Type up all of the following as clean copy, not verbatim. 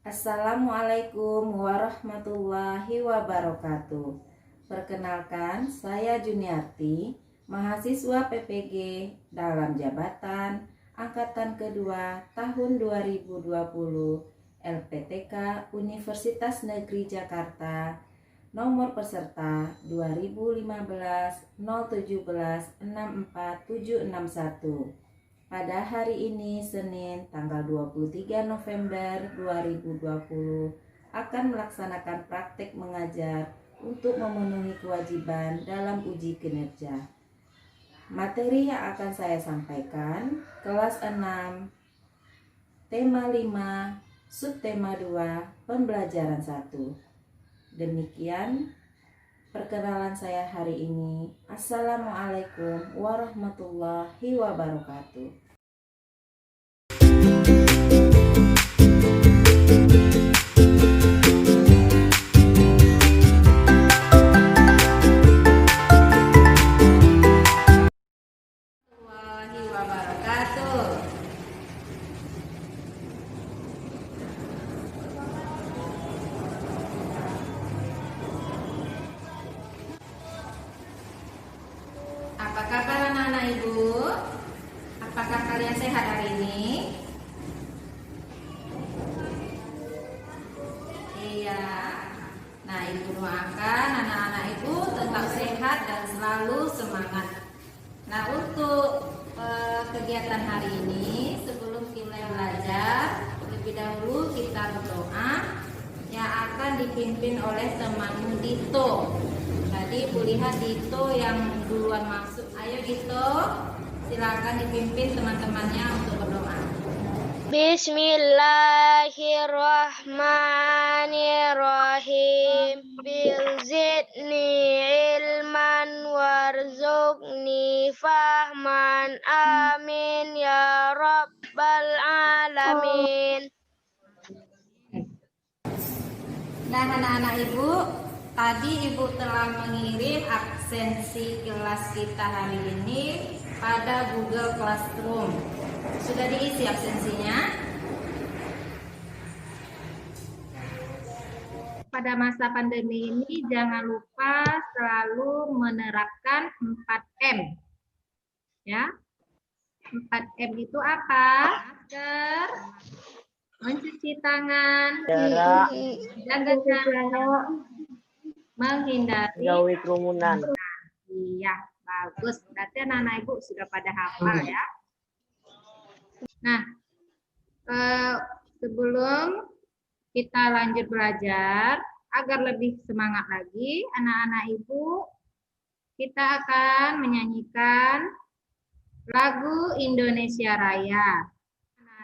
Assalamualaikum warahmatullahi wabarakatuh. Perkenalkan, saya Juniarti, mahasiswa PPG dalam jabatan Angkatan Kedua tahun 2020 LPTK Universitas Negeri Jakarta, nomor peserta 2015 017 64761. Pada hari ini, Senin, tanggal 23 November 2020, akan melaksanakan praktek mengajar untuk memenuhi kewajiban dalam uji kinerja. Materi yang akan saya sampaikan, kelas 6, tema 5, subtema 2, pembelajaran 1. Demikian perkenalan saya hari ini. Assalamualaikum warahmatullahi wabarakatuh. Warahmatullahi wabarakatuh. Apa kabar anak-anak ibu? Apakah kalian sehat hari ini? Iya. Nah, ibu doakan anak-anak ibu tetap sehat dan selalu semangat. Nah, untuk kegiatan hari ini, sebelum kita belajar, lebih dahulu kita berdoa yang akan dipimpin oleh temanmu Dito. Tadi ibu lihat Dito yang duluan masuk. Ayo Dito, silakan dipimpin teman-temannya untuk berdoa. Bismillahirrahmanirrahim. Zidni ilman warzuqni fahman. Amin ya rabbal alamin. Nah anak-anak ibu, tadi ibu telah mengirim absensi kelas kita hari ini pada Google Classroom. Sudah diisi absensinya? Pada masa pandemi ini jangan lupa selalu menerapkan 4M. Ya. 4M itu apa? Masker, mencuci tangan, jaga jarak, menghindari jauhi kerumunan. Iya, bagus. Berarti anak-anak ibu sudah pada hafal ya. Nah, sebelum kita lanjut belajar, agar lebih semangat lagi, anak-anak ibu, kita akan menyanyikan lagu Indonesia Raya.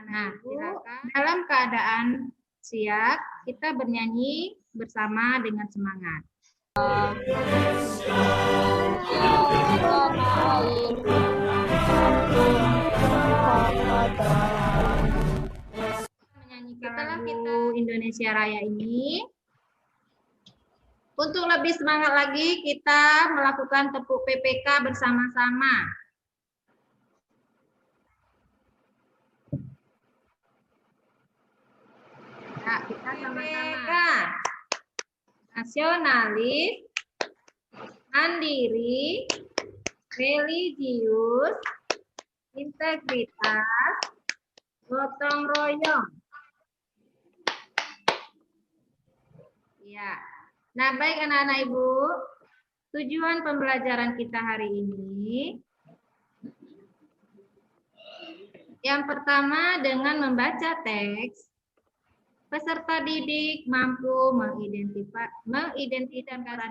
Nah, silakan. Dalam keadaan siap, kita bernyanyi bersama dengan semangat. Menyanyikan lagu Indonesia Raya ini. Untuk lebih semangat lagi, kita melakukan tepuk PPK bersama-sama. Nah, kita sama-sama. Nasionalis, mandiri, religius, integritas, gotong royong. Ya. Nah, baik anak-anak ibu, tujuan pembelajaran kita hari ini yang pertama dengan membaca teks, peserta didik mampu mengidentifikasi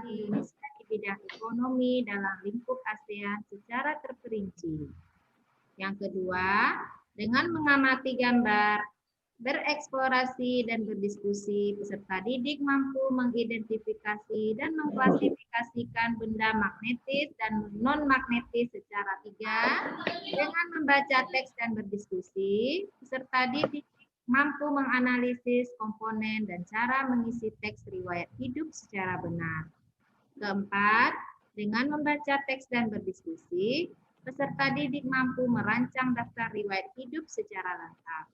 Indonesia di bidang ekonomi dalam lingkup ASEAN secara terperinci. Yang kedua, dengan mengamati gambar, bereksplorasi dan berdiskusi, peserta didik mampu mengidentifikasi dan mengklasifikasikan benda magnetis dan non-magnetis secara 3. Dengan membaca teks dan berdiskusi, peserta didik mampu menganalisis komponen dan cara mengisi teks riwayat hidup secara benar. Keempat, dengan membaca teks dan berdiskusi, peserta didik mampu merancang daftar riwayat hidup secara lengkap.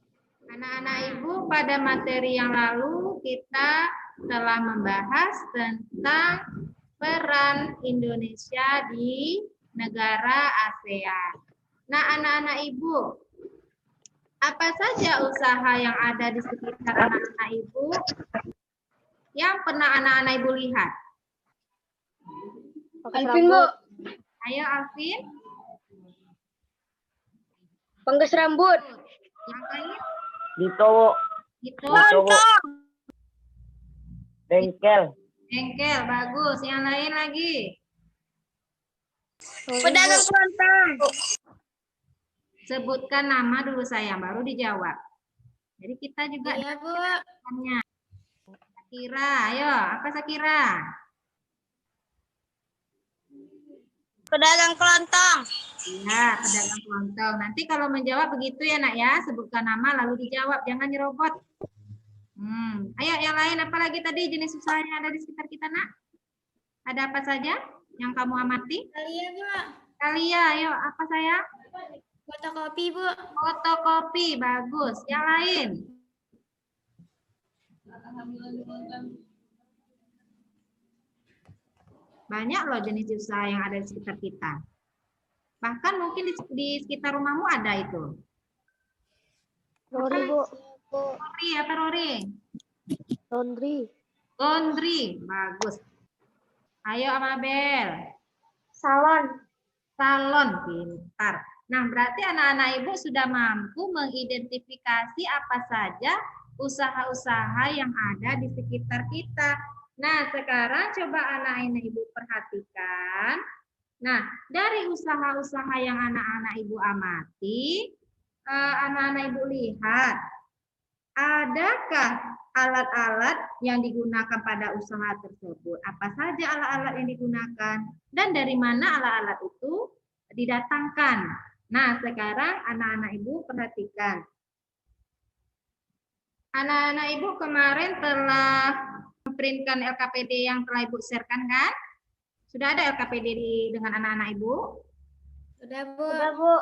Anak-anak Ibu, pada materi yang lalu kita telah membahas tentang peran Indonesia di negara ASEAN. Nah, anak-anak Ibu, apa saja usaha yang ada di sekitar anak-anak Ibu yang pernah anak-anak Ibu lihat? Alvin, Bu. Ayo, Alvin. Pangkas rambut. Yang lain? Gitu, Bu. Gitu. Gitu, Bu. Bengkel. Bengkel, bagus. Yang lain lagi? Pedagang kelontong. Sebutkan nama dulu sayang, baru dijawab. Jadi kita juga Iya, Bu. tanya. Sakira, ayo, apa Sakira? Pedagang kelontong. Iya, pedagang kelontong. Nanti kalau menjawab begitu ya nak ya, sebutkan nama lalu dijawab, jangan nyerobot. Ayo yang lain, apa lagi tadi jenis usaha yang ada di sekitar kita nak? Ada apa saja yang kamu amati? Iya, Bu. Kalia, ayo apa saya? Fotokopi, Bu. Fotokopi, bagus. Yang lain? Banyak loh jenis usaha yang ada di sekitar kita. Bahkan mungkin di sekitar rumahmu ada itu. Lori, Bu. Rori, apa Rori? Laundry. Laundry, bagus. Ayo Amabel. Salon. Salon, pintar. Nah, berarti anak-anak Ibu sudah mampu mengidentifikasi apa saja usaha-usaha yang ada di sekitar kita. Nah, sekarang coba anak-anak Ibu perhatikan. Nah, dari usaha-usaha yang anak-anak Ibu amati, anak-anak Ibu lihat, adakah alat-alat yang digunakan pada usaha tersebut? Apa saja alat-alat yang digunakan? Dan dari mana alat-alat itu didatangkan? Nah, sekarang anak-anak Ibu perhatikan. Anak-anak Ibu kemarin telah memprintkan LKPD yang telah Ibu share-kan kan? Sudah ada LKPD dengan anak-anak Ibu? Sudah, Bu. Sudah, Bu.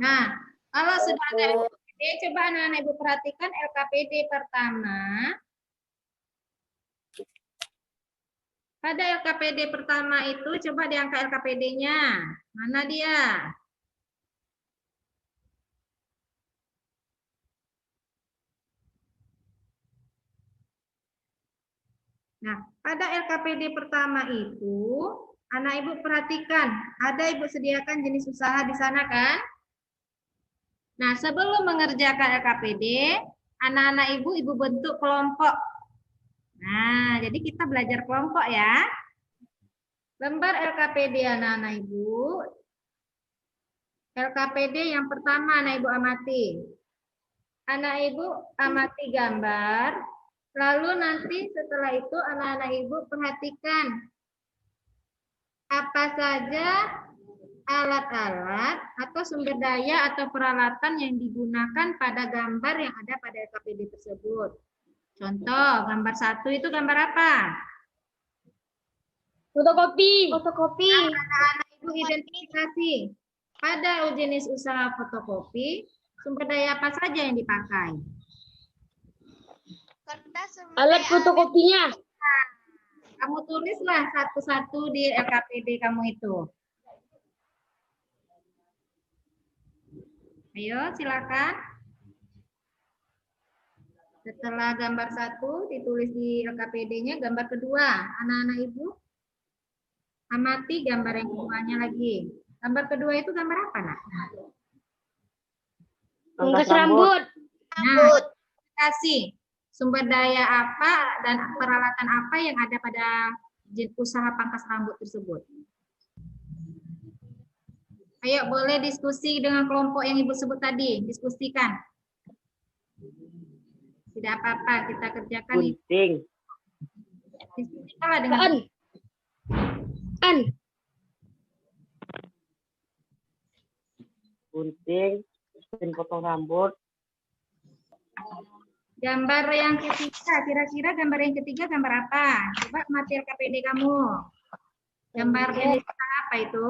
Nah, kalau sudah ada LKPD, coba anak-anak Ibu perhatikan LKPD pertama. Pada LKPD pertama itu, coba diangkat LKPD-nya. Mana dia? Nah, pada LKPD pertama itu, anak Ibu perhatikan, ada Ibu sediakan jenis usaha di sana kan? Nah, sebelum mengerjakan LKPD, anak-anak Ibu bentuk kelompok. Nah, jadi kita belajar kelompok ya. Lembar LKPD anak-anak Ibu. LKPD yang pertama anak Ibu amati. Anak Ibu amati gambar. Lalu nanti setelah itu anak-anak Ibu perhatikan apa saja alat-alat atau sumber daya atau peralatan yang digunakan pada gambar yang ada pada LKPD tersebut. Contoh, gambar 1 itu gambar apa? Fotokopi. Fotokopi. Anak-anak Ibu identifikasi pada jenis usaha fotokopi, sumber daya apa saja yang dipakai? Alat fotokopinya. Kamu tulislah satu-satu di LKPD kamu itu. Ayo, silakan. Setelah gambar 1 ditulis di LKPD-nya, gambar kedua. Anak-anak Ibu amati gambar yang keduanya lagi. Gambar kedua itu gambar apa, Nak? Pangkas rambut. Nah, kasih sumber daya apa dan peralatan apa yang ada pada usaha pangkas rambut tersebut. Ayo, boleh diskusi dengan kelompok yang Ibu sebut tadi. Diskusikan. Tidak apa-apa, kita kerjakan itu. Gunting. Diskusikanlah dengan Gunting. Mesin potong rambut. gambar yang ketiga. Kira-kira gambar yang ketiga gambar apa? Coba mati LKPD kamu. Gambar jenis apa itu?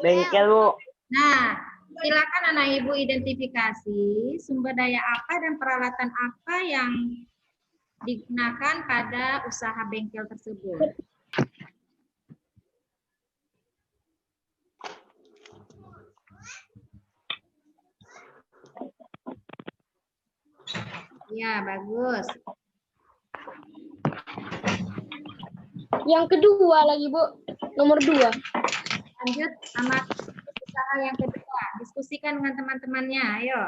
Bengkel, Bu. Nah, Silakan anak ibu identifikasi sumber daya apa dan peralatan apa yang digunakan pada usaha bengkel tersebut. Ya, bagus. Yang kedua lagi, Bu. Nomor 2. Lanjut sama usaha yang kedua. Diskusikan dengan teman-temannya, ayo.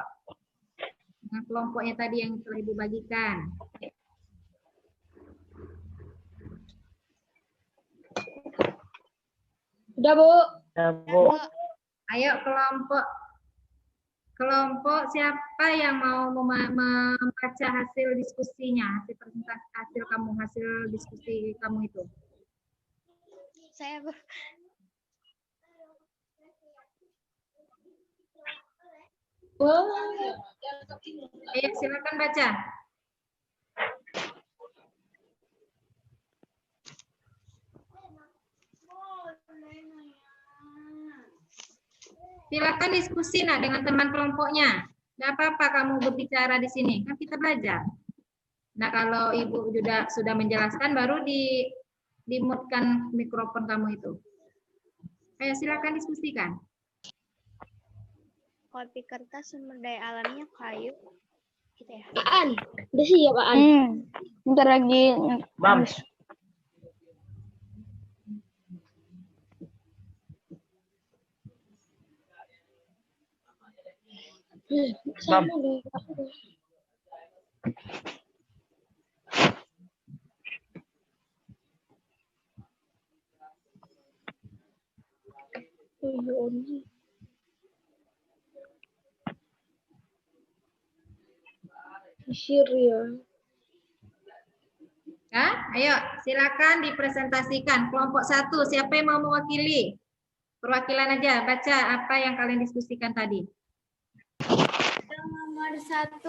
Dengan kelompoknya tadi yang telah Ibu bagikan. Udah, Bu. Ya, Bu. Ayo kelompok siapa yang mau membaca hasil diskusinya, hasil presentasi, hasil diskusi kamu itu. Saya, Bu. Ayo silakan baca. Silakan diskusi nak dengan teman kelompoknya. Gak apa-apa kamu berbicara di sini, kan kita belajar. Nah kalau ibu sudah menjelaskan, baru dimutkan mikrofon kamu itu. Ayo silakan diskusikan. Kopi kertas sumber daya alamnya kayu. Gitu ya. Apaan? Udah sih ya, Apaan? Bentar lagi. Bam. Sama deh. Ya. Ya, ayo silakan dipresentasikan. Kelompok 1, siapa yang mau mewakili? Perwakilan aja, baca apa yang kalian diskusikan tadi. Nomor 1.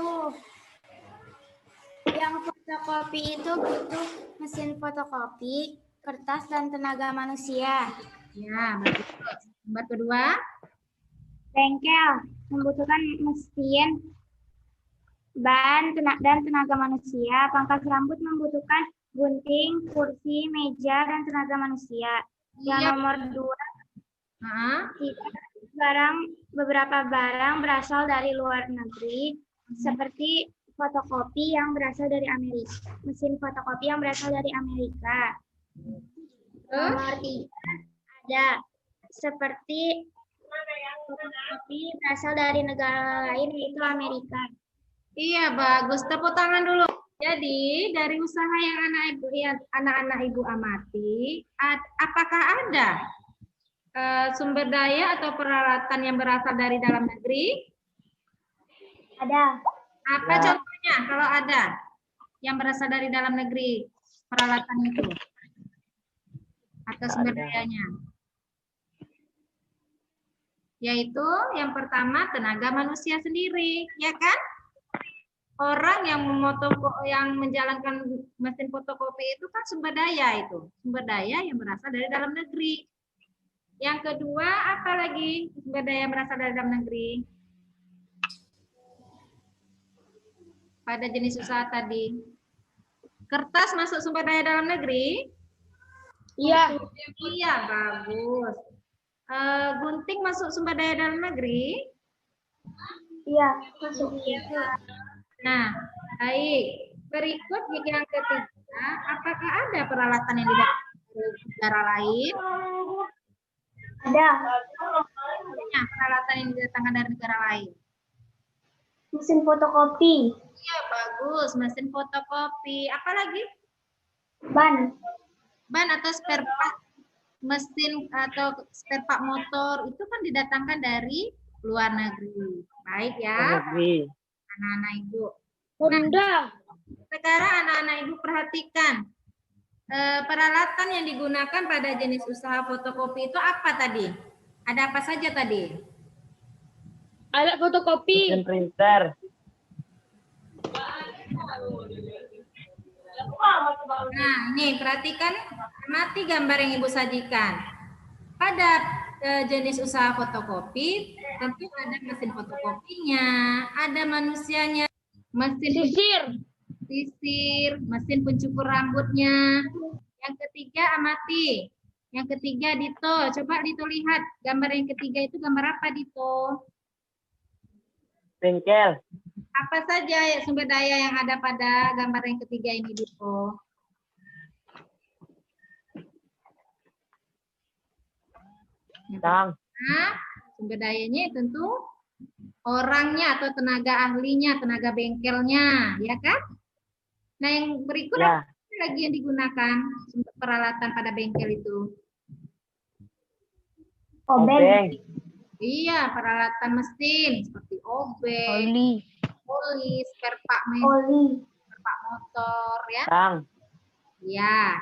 Yang fotokopi itu butuh mesin fotokopi, kertas, dan tenaga manusia. Ya, bagus. Nomor kedua, Bengkel membutuhkan mesin, ban, dan tenaga manusia. Pangkas rambut membutuhkan gunting, kursi, meja, dan tenaga manusia. Yang Iya. nomor 2, Hah? beberapa barang berasal dari luar negeri, seperti fotokopi yang berasal dari Amerika, mesin fotokopi yang berasal dari Amerika. Nomor 3, ada seperti fotokopi berasal dari negara lain, yaitu Amerika. Iya, bagus. Tepuk tangan dulu. Jadi, dari usaha yang anak-anak ibu amati, apakah ada sumber daya atau peralatan yang berasal dari dalam negeri? Ada. Apa contohnya kalau ada yang berasal dari dalam negeri, peralatan itu atau sumber dayanya? Yaitu yang pertama tenaga manusia sendiri, ya kan? Orang yang menjalankan mesin fotokopi itu kan sumber daya itu, sumber daya yang berasal dari dalam negeri. Yang kedua, apa lagi sumber daya yang berasal dari dalam negeri? Pada jenis usaha tadi. Kertas masuk sumber daya dalam negeri? Iya. Iya, bagus. Gunting masuk sumber daya dalam negeri? Iya, masuk. Nah, baik. Berikut yang ketiga, apakah ada peralatan yang didatangkan dari negara lain? Ada. Ya, peralatan yang didatangkan dari negara lain. Mesin fotokopi, Iya, bagus. Mesin fotokopi. Apa lagi? ban, Ban atau spare part mesin atau spare part motor itu kan didatangkan dari luar negeri. Baik ya, Negeri. anak-anak ibu. Bunda. Sekarang anak-anak ibu perhatikan. Peralatan yang digunakan pada jenis usaha fotokopi itu apa tadi? Ada apa saja tadi? Alat fotokopi. Mesin printer. Nah, ini perhatikan, amati gambar yang ibu sajikan. Pada jenis usaha fotokopi tentu ada mesin fotokopinya, ada manusianya, mesin sisir, mesin pencukur rambutnya. Yang ketiga amati. Yang ketiga Dito. Coba Dito lihat gambar yang ketiga itu gambar apa Dito? Bengkel. Apa saja ya sumber daya yang ada pada gambar yang ketiga ini Dito? Tang. Nah, sumber dayanya tentu orangnya atau tenaga ahlinya, tenaga bengkelnya, ya kan? Nah, yang berikut Ya. apa lagi yang digunakan untuk peralatan pada bengkel itu? Obeng. Iya, peralatan mesin seperti obeng, oli, spare part motor, ya. Tang. Ya,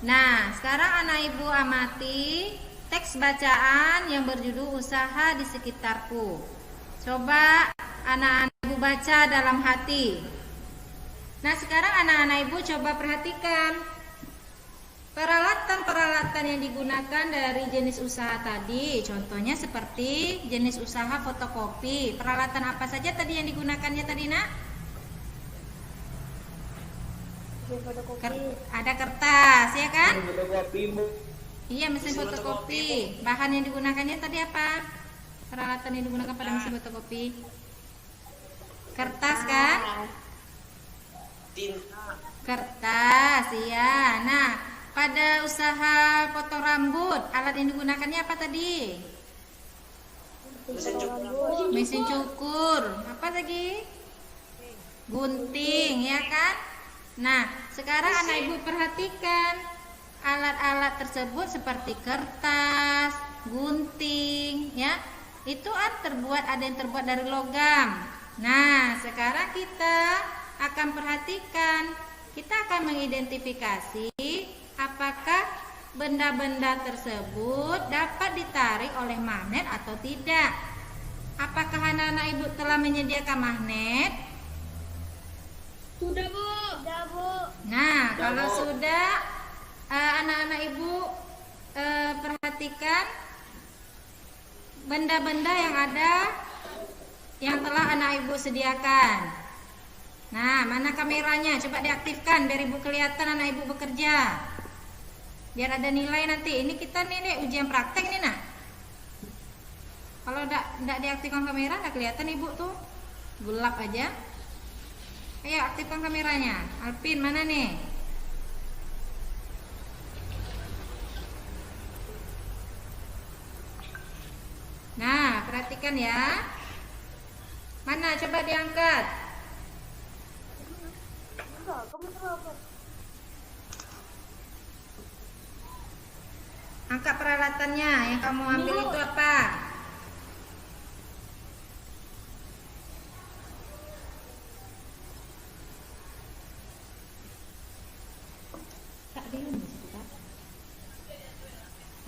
nah sekarang anak ibu amati teks bacaan yang berjudul usaha di sekitarku. Coba anak-anak ibu baca dalam hati. Nah sekarang anak-anak ibu coba perhatikan peralatan-peralatan yang digunakan dari jenis usaha tadi. Contohnya seperti jenis usaha fotokopi. Peralatan apa saja tadi yang digunakannya tadi nak? Ada kertas, ya kan? Iya, mesin fotokopi. Bahan yang digunakannya tadi apa? Peralatan yang digunakan pada mesin fotokopi. Kertas kan? Kertas, iya. Nah, pada usaha potong rambut, alat yang digunakannya apa tadi? Mesin cukur. Apa lagi? Gunting, ya kan? Nah, sekarang anak ibu perhatikan alat-alat tersebut seperti kertas, gunting, ya. Itu ada yang terbuat dari logam. Nah, sekarang kita akan perhatikan, kita akan mengidentifikasi apakah benda-benda tersebut dapat ditarik oleh magnet atau tidak. Apakah anak-anak ibu telah menyediakan magnet? Sudah, Bu. Nah, kalau sudah, anak-anak ibu perhatikan benda-benda yang ada yang telah anak ibu sediakan. Nah, mana kameranya? Coba diaktifkan biar ibu kelihatan anak ibu bekerja. Biar ada nilai nanti. Ini kita nih ujian praktek nih nak. Kalau enggak diaktifkan kamera, enggak kelihatan ibu tuh. Gelap aja. Ayo aktifkan kameranya. Alvin mana nih? Nah, perhatikan ya. Mana coba diangkat. Angkat peralatannya yang kamu ambil itu apa?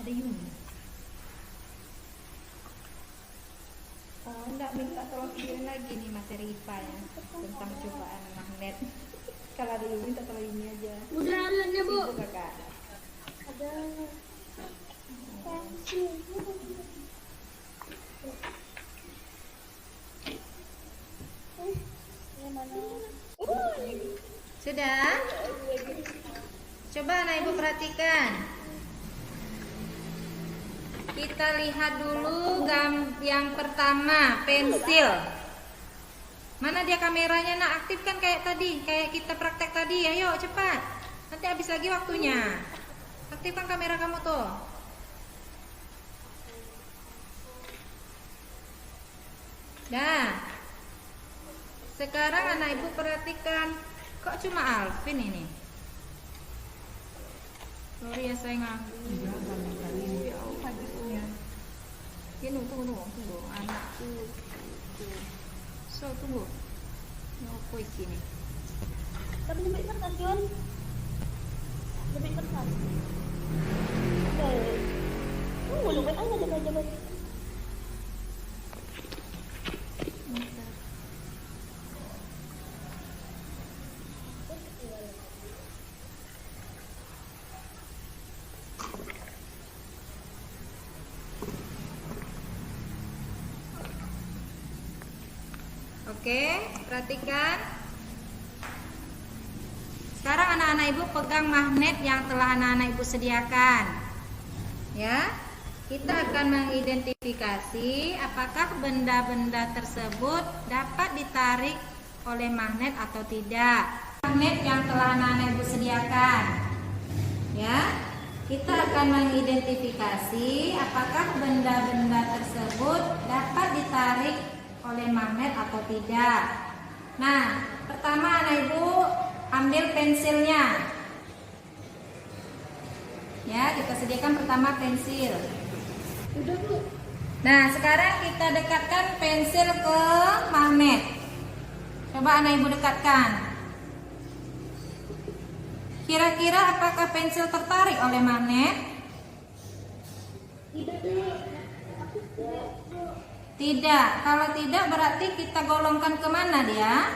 Ada Yunus. Oh, enggak minta tolong kirim lagi nih materi IPA ya tentang cobaan magnet. Kalau ada Yunus minta tolong ini aja. Udah alatnya, Bu. Itu kakak. Ada. Sudah? Coba anak ibu perhatikan. Kita lihat dulu yang pertama, pensil. Mana dia kameranya nak? Aktifkan kayak tadi, kayak kita praktek tadi. Ayo cepat. Nanti habis lagi waktunya. Aktifkan kamera kamu tuh. Dah. Sekarang anak ibu perhatikan. Kok cuma Alvin ini? Sorry ya saya ngaku. Ini tunggu. Anakku. So tunggu. Ngopo iki nih? Tapi lebih kertas, Yun. Lebih kertas. Tunggu, lebih aja. Oke, perhatikan. Sekarang anak-anak ibu pegang magnet yang telah anak-anak ibu sediakan. Ya, kita akan mengidentifikasi apakah benda-benda tersebut dapat ditarik oleh magnet atau tidak. Magnet yang telah anak-anak ibu sediakan. Ya, kita akan mengidentifikasi apakah benda-benda tersebut dapat ditarik oleh magnet atau tidak. Nah, pertama anak ibu ambil pensilnya. Ya, kita sediakan pertama pensil. Nah, sekarang kita dekatkan pensil ke magnet. Coba anak ibu dekatkan. Kira-kira apakah pensil tertarik oleh magnet? Tidak. Kalau tidak berarti kita golongkan kemana dia?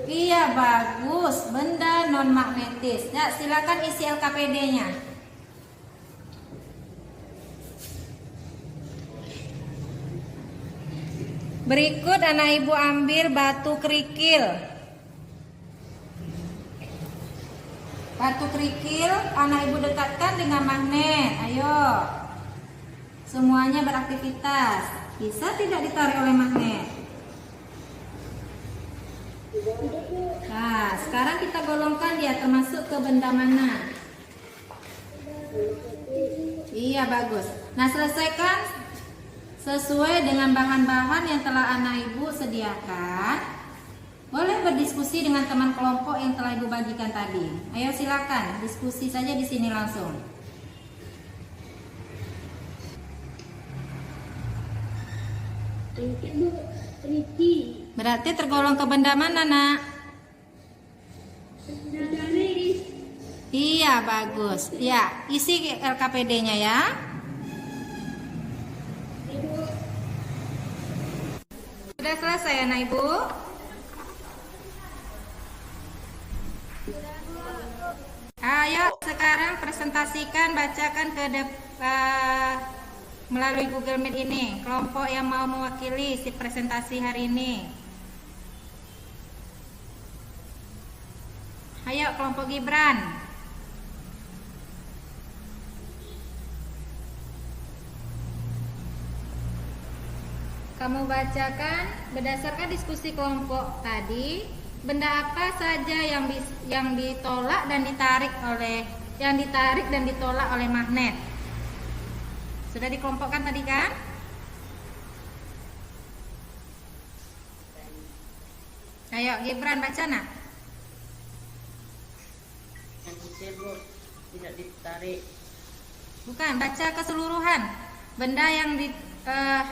Iya, bagus. Benda non magnetis. Ya, silakan isi LKPD-nya. Berikut anak ibu ambil batu kerikil. Batu kerikil anak ibu dekatkan dengan magnet. Ayo. Semuanya beraktivitas. Bisa tidak ditarik oleh magnet? Nah, sekarang kita golongkan dia termasuk ke benda mana? Iya, bagus. Nah, selesaikan sesuai dengan bahan-bahan yang telah anak ibu sediakan. Boleh berdiskusi dengan teman kelompok yang telah ibu bagikan tadi. Ayo silakan, diskusi saja di sini langsung. Berarti tergolong ke benda mana, Nak? Iya, bagus. Ya, isi LKPD-nya ya. Sudah selesai anak ibu? Ayo sekarang presentasikan, bacakan melalui Google Meet ini kelompok yang mau mewakili si presentasi hari ini. Ayo kelompok Gibran. Kamu bacakan berdasarkan diskusi kelompok tadi, benda apa saja yang ditolak dan ditarik ditolak oleh magnet. Sudah dikelompokkan tadi kan? Ayo Gibran baca, Nak. Yang disebut tidak ditarik. Bukan, baca keseluruhan. Benda yang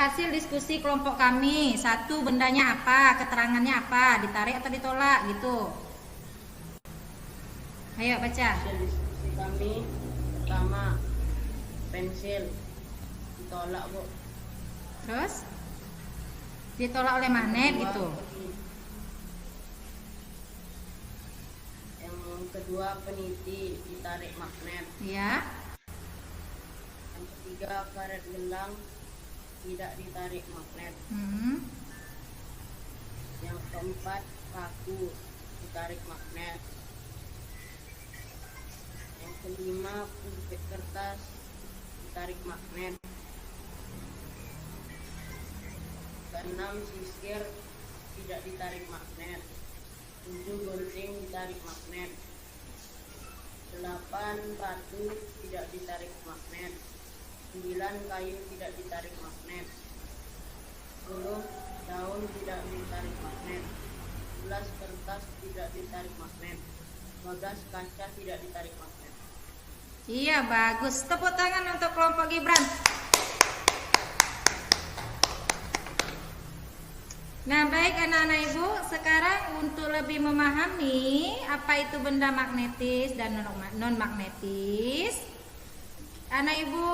hasil diskusi kelompok kami. Satu, bendanya apa, keterangannya apa, ditarik atau ditolak gitu. Ayo baca. Hasil diskusi kami pertama pensil ditolak, Bu. Terus ditolak oleh magnet gitu. Yang kedua peniti ditarik magnet. Ya. Yang ketiga karet gelang tidak ditarik magnet. Yang keempat paku ditarik magnet. Yang kelima pulpen kertas ditarik magnet. Keenam sisir tidak ditarik magnet. 7 gunting ditarik magnet. 8 batu tidak ditarik magnet. 9 kayu tidak ditarik magnet. 10 daun tidak ditarik magnet. 11 kertas tidak ditarik magnet. 12 kaca tidak ditarik magnet. Iya, bagus. Tepuk tangan untuk kelompok Gibran. Nah, baik anak-anak ibu, sekarang untuk lebih memahami apa itu benda magnetis dan non magnetis, anak ibu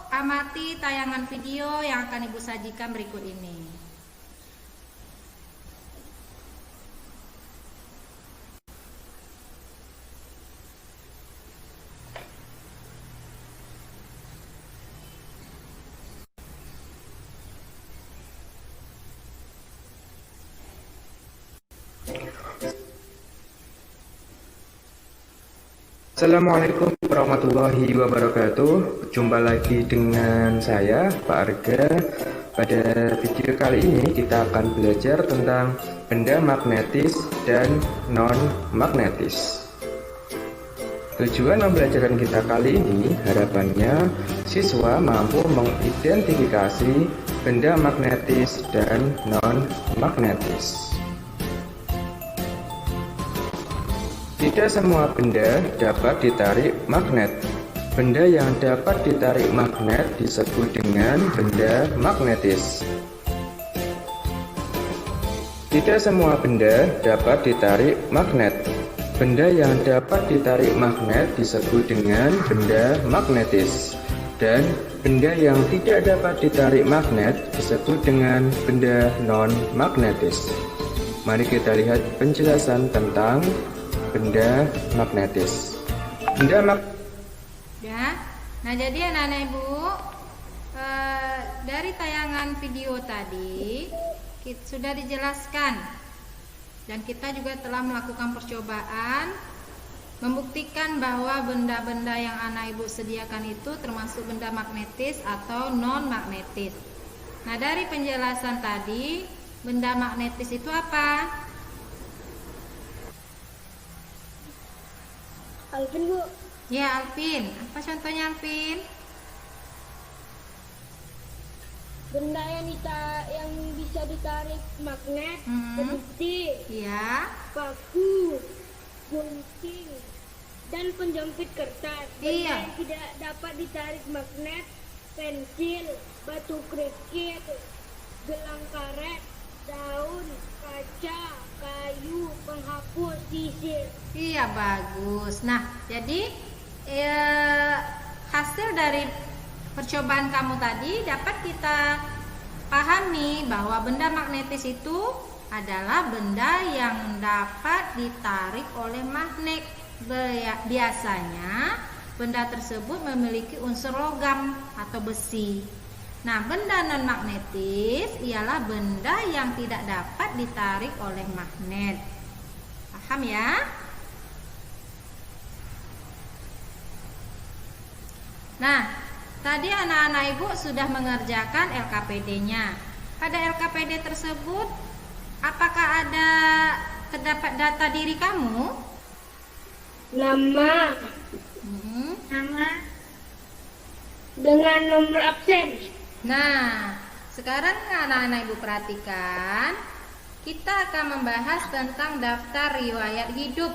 amati tayangan video yang akan ibu sajikan berikut ini. Assalamualaikum warahmatullahi wabarakatuh. Jumpa lagi dengan saya, Pak Arga. Pada video kali ini kita akan belajar tentang benda magnetis dan non-magnetis. Tujuan pembelajaran kita kali ini harapannya siswa mampu mengidentifikasi benda magnetis dan non-magnetis. Tidak semua benda dapat ditarik magnet. Benda yang dapat ditarik magnet disebut dengan benda magnetis. Tidak semua benda dapat ditarik magnet. Benda yang dapat ditarik magnet disebut dengan benda magnetis. Dan benda yang tidak dapat ditarik magnet disebut dengan benda non-magnetis. Mari kita lihat penjelasan tentang benda magnetis. Nah, jadi anak-anak ibu, dari tayangan video tadi sudah dijelaskan, dan kita juga telah melakukan percobaan membuktikan bahwa benda-benda yang anak ibu sediakan itu termasuk benda magnetis atau non magnetis. Nah, dari penjelasan tadi, benda magnetis itu apa? Alvin, Bu. Ya, Alvin. Apa contohnya, Alvin? Benda yang bisa ditarik magnet seperti Ya. paku, gunting, dan penjepit kertas. Benda Iya. yang tidak dapat ditarik magnet, pensil, batu kerikil, gelang karet, daun, kaca, kayu, penghapus, sisir. Iya, bagus. Nah, jadi hasil dari percobaan kamu tadi dapat kita pahami bahwa benda magnetis itu adalah benda yang dapat ditarik oleh magnet. Biasanya benda tersebut memiliki unsur logam atau besi. Nah, benda non magnetis ialah benda yang tidak dapat ditarik oleh magnet. Paham ya? Nah, tadi anak-anak ibu sudah mengerjakan LKPD-nya. Pada LKPD tersebut, apakah terdapat data diri kamu? Nama dengan nomor absen. Nah, sekarang anak-anak ibu perhatikan, kita akan membahas tentang daftar riwayat hidup.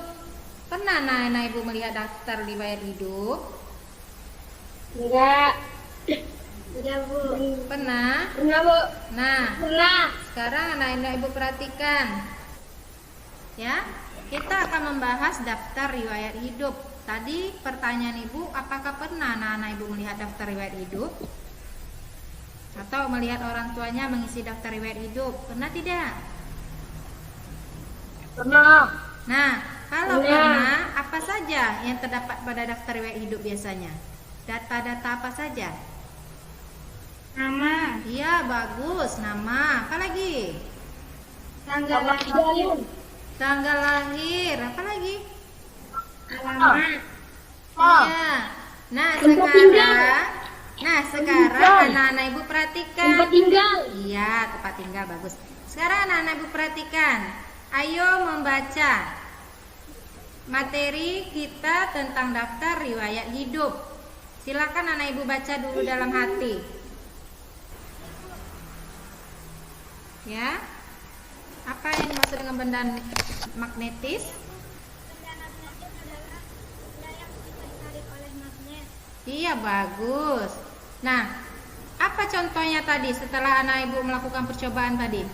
Pernah anak-anak ibu melihat daftar riwayat hidup? Enggak, Bu. Pernah? Pernah, Bu. Nah, Pernah. sekarang anak-anak ibu perhatikan. Ya, kita akan membahas daftar riwayat hidup. Tadi pertanyaan ibu, apakah pernah anak-anak ibu melihat daftar riwayat hidup? Atau melihat orang tuanya mengisi daftar riwayat hidup? Pernah tidak? Pernah. Nah, kalau Pernah. pernah, apa saja yang terdapat pada daftar riwayat hidup biasanya? Data-data apa saja? Nama, Iya, bagus. Nama, apa lagi? tanggal lahir, Tanggal lahir, apa lagi? alamat, Iya. Nah, Tempat tinggal. sekarang anak-anak ibu perhatikan. Tempat tinggal. Iya, tempat tinggal, bagus. Sekarang anak-anak ibu perhatikan. Ayo membaca materi kita tentang daftar riwayat hidup. Silakan anak ibu baca dulu dalam hati. Ya. Apa yang dimaksud dengan benda magnetis? benda magnetis adalah benda yang bisa ditarik oleh magnet. Iya, bagus. Nah, apa contohnya tadi setelah anak ibu melakukan percobaan tadi?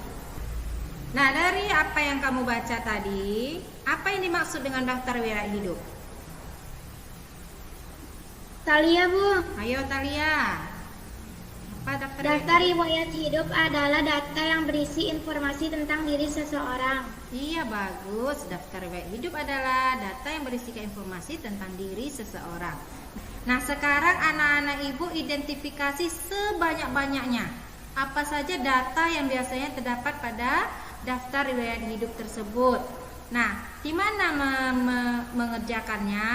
Nah, dari apa yang kamu baca tadi, apa yang dimaksud dengan daftar riwayat hidup? Talia, Bu. Ayo Talia. Apa Daftar riwayat hidup adalah data yang berisi informasi tentang diri seseorang. Iya, bagus. Daftar riwayat hidup adalah data yang berisikan informasi tentang diri seseorang. Nah, sekarang anak-anak ibu identifikasi sebanyak-banyaknya apa saja data yang biasanya terdapat pada daftar riwayat hidup tersebut. Nah, di mana mengerjakannya?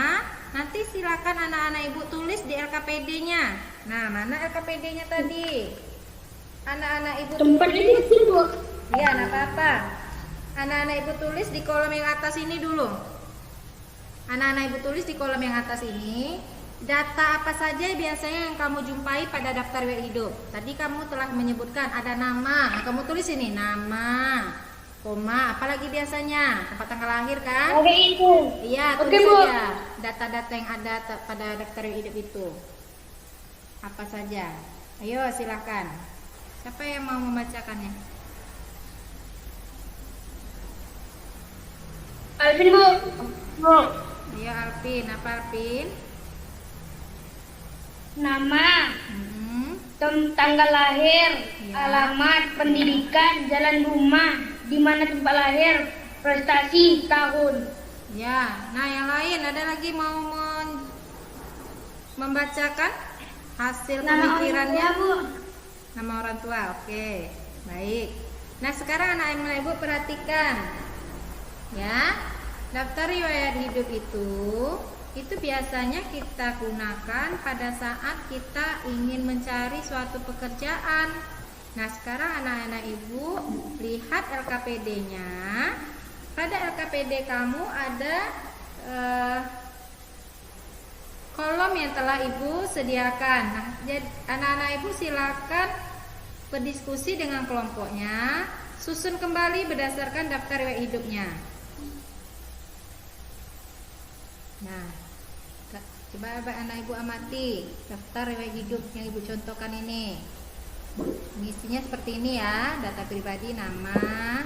Nanti silakan anak-anak ibu tulis di LKPD-nya. Nah, mana LKPD-nya tadi? Anak-anak ibu Tempat tulis. ini kecil, Bu. Iya, nggak apa-apa. Anak-anak ibu tulis di kolom yang atas ini dulu. Anak-anak ibu tulis di kolom yang atas ini. Data apa saja biasanya yang kamu jumpai pada daftar riwayat hidup? Tadi kamu telah menyebutkan ada nama. Nah, kamu tulis ini nama, koma, apalagi biasanya tempat tanggal lahir kan? Oke, itu. Iya, Oke, tulis Bu. saja data-data yang ada pada daftar riwayat hidup itu. Apa saja? Ayo silakan. Siapa yang mau membacakannya? Alvin, Bu. Bu. Ayo Alvin, apa Alvin? Nama, Hmm. tanggal lahir, Ya. alamat, pendidikan, jalan rumah, di mana tempat lahir, prestasi, tahun. Ya, nah yang lain ada lagi mau membacakan hasil pemikirannya? Bu. Nama orang tua, oke, baik. Nah sekarang anak-anak ibu perhatikan, ya, daftar riwayat hidup itu biasanya kita gunakan pada saat kita ingin mencari suatu pekerjaan. Nah sekarang anak-anak ibu lihat LKPD-nya. Pada LKPD kamu ada kolom yang telah ibu sediakan. Nah, jadi anak-anak ibu silakan berdiskusi dengan kelompoknya, susun kembali berdasarkan daftar riwayat hidupnya. Nah, coba anak ibu amati daftar riwayat hidup yang ibu contohkan ini. Isinya seperti ini ya, data pribadi, nama,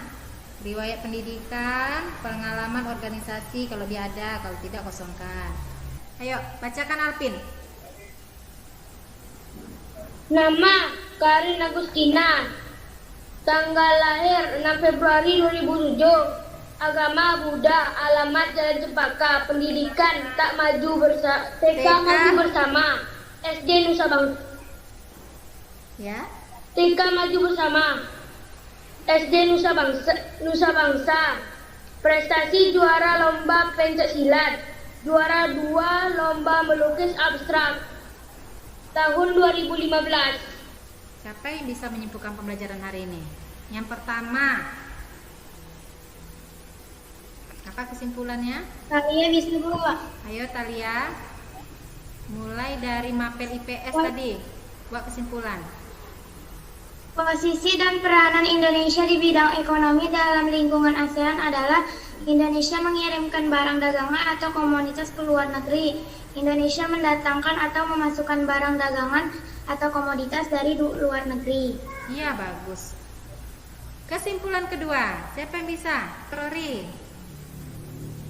riwayat pendidikan, pengalaman organisasi kalau dia ada, kalau tidak kosongkan. Ayo, bacakan Alvin. Nama, Karin Agustina. Tanggal lahir 6 Februari 2007. Agama Buddha, alamat Jalan Cempaka, pendidikan tak maju bersama, TK maju bersama, SD Nusa Bangsa, Ya. TK maju bersama, SD Nusa Bangsa, prestasi juara lomba pencak silat, juara 2 lomba melukis abstrak, tahun 2015. Siapa yang bisa menyimpulkan pembelajaran hari ini? Yang pertama, apa kesimpulannya? Saya bisa Bu. Ayo Talia, mulai dari mapel IPS tadi, buat kesimpulan. Posisi dan peranan Indonesia di bidang ekonomi dalam lingkungan ASEAN adalah Indonesia mengirimkan barang dagangan atau komoditas ke luar negeri. Indonesia mendatangkan atau memasukkan barang dagangan atau komoditas dari luar negeri. Iya, bagus. Kesimpulan kedua, siapa yang bisa? Rory.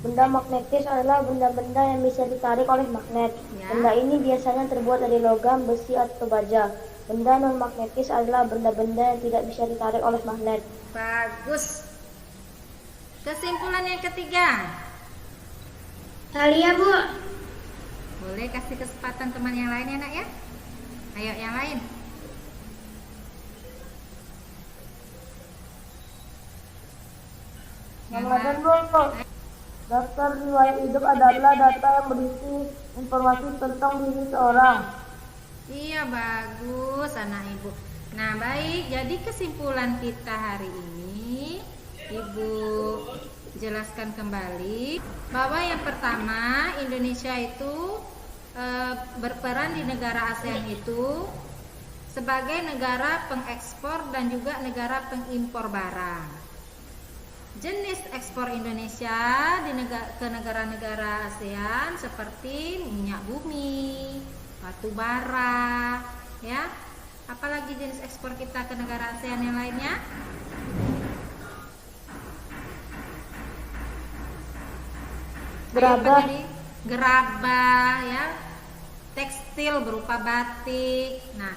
Benda magnetis adalah benda-benda yang bisa ditarik oleh magnet. Ya. Benda ini biasanya terbuat dari logam, besi, atau baja. Benda non-magnetis adalah benda-benda yang tidak bisa ditarik oleh magnet. Bagus. Kesimpulan yang ketiga. Talia, Bu. Boleh kasih kesempatan teman yang lain ya nak ya? Ayo yang lain. Ramadan Bu. Daftar riwayat hidup adalah data yang berisi informasi tentang diri seorang. Iya, bagus anak ibu. Nah baik, jadi kesimpulan kita hari ini ibu jelaskan kembali bahwa yang pertama, Indonesia itu berperan di negara ASEAN itu sebagai negara pengekspor dan juga negara pengimpor barang. Jenis ekspor Indonesia ke negara-negara ASEAN seperti minyak bumi, batu bara, ya. Apalagi jenis ekspor kita ke negara ASEAN yang lainnya? Gerabah. Gerabah, ya. Tekstil berupa batik. Nah,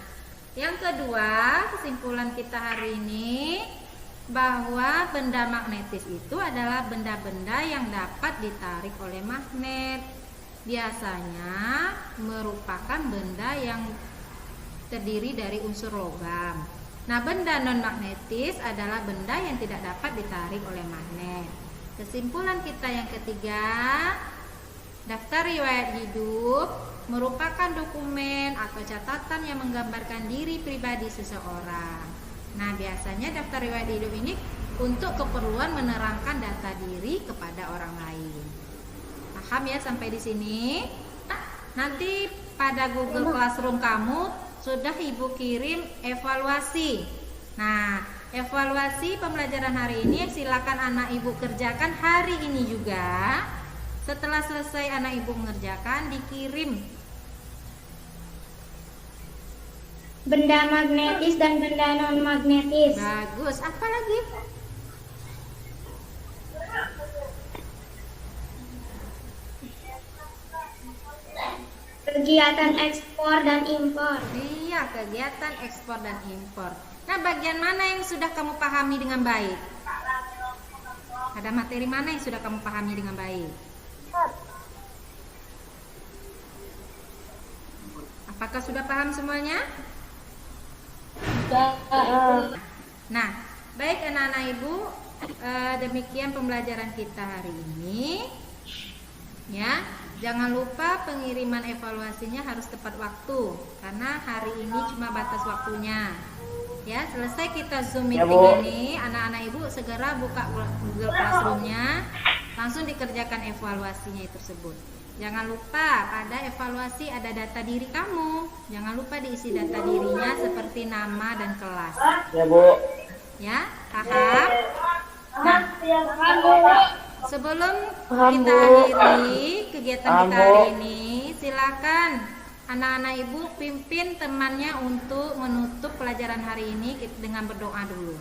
yang kedua, kesimpulan kita hari ini bahwa benda magnetis itu adalah benda-benda yang dapat ditarik oleh magnet. Biasanya merupakan benda yang terdiri dari unsur logam. Nah, benda non-magnetis adalah benda yang tidak dapat ditarik oleh magnet. Kesimpulan kita yang ketiga, daftar riwayat hidup merupakan dokumen atau catatan yang menggambarkan diri pribadi seseorang. Nah, biasanya daftar riwayat hidup ini untuk keperluan menerangkan data diri kepada orang lain. Paham ya sampai di sini? Nanti pada Google Classroom kamu sudah Ibu kirim evaluasi. Nah, evaluasi pembelajaran hari ini silakan anak Ibu kerjakan hari ini juga. Setelah selesai anak Ibu mengerjakan, dikirim Benda magnetis dan benda non-magnetis. bagus. Apa lagi? Kegiatan ekspor dan impor. Iya, kegiatan ekspor dan impor. Nah, bagian mana yang sudah kamu pahami dengan baik? Ada materi mana yang sudah kamu pahami dengan baik? Apakah sudah paham semuanya? Nah, baik anak-anak Ibu, demikian pembelajaran kita hari ini. Ya, jangan lupa pengiriman evaluasinya harus tepat waktu, karena hari ini cuma batas waktunya. Ya, selesai kita Zoom meeting ini, anak-anak Ibu segera buka Google Classroom-nya, langsung dikerjakan evaluasinya tersebut. Jangan lupa pada evaluasi ada data diri kamu. Jangan lupa diisi data dirinya seperti nama dan kelas. Ya, Bu. Ya, paham? Nah, sebelum kita akhiri kegiatan kita hari ini, silakan anak-anak Ibu pimpin temannya untuk menutup pelajaran hari ini dengan berdoa dulu.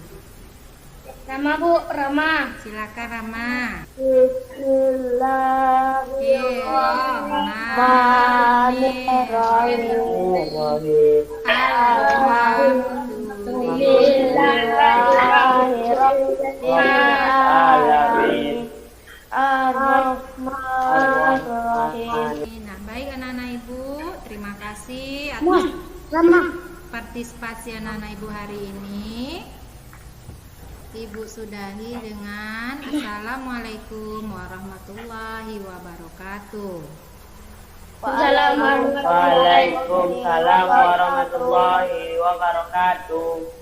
Rama Bu, Rama. Silakan Rama. Bismillahirrahmanirrahim. Alhamdulillahirrahmanirrahim. Ar-Rahmanir-Rahim. Nah, baik anak-anak Ibu, terima kasih atas partisipasi anak-anak Ibu hari ini. Ibu sudahi dengan Assalamualaikum warahmatullahi wabarakatuh. Waalaikumsalam warahmatullahi wabarakatuh.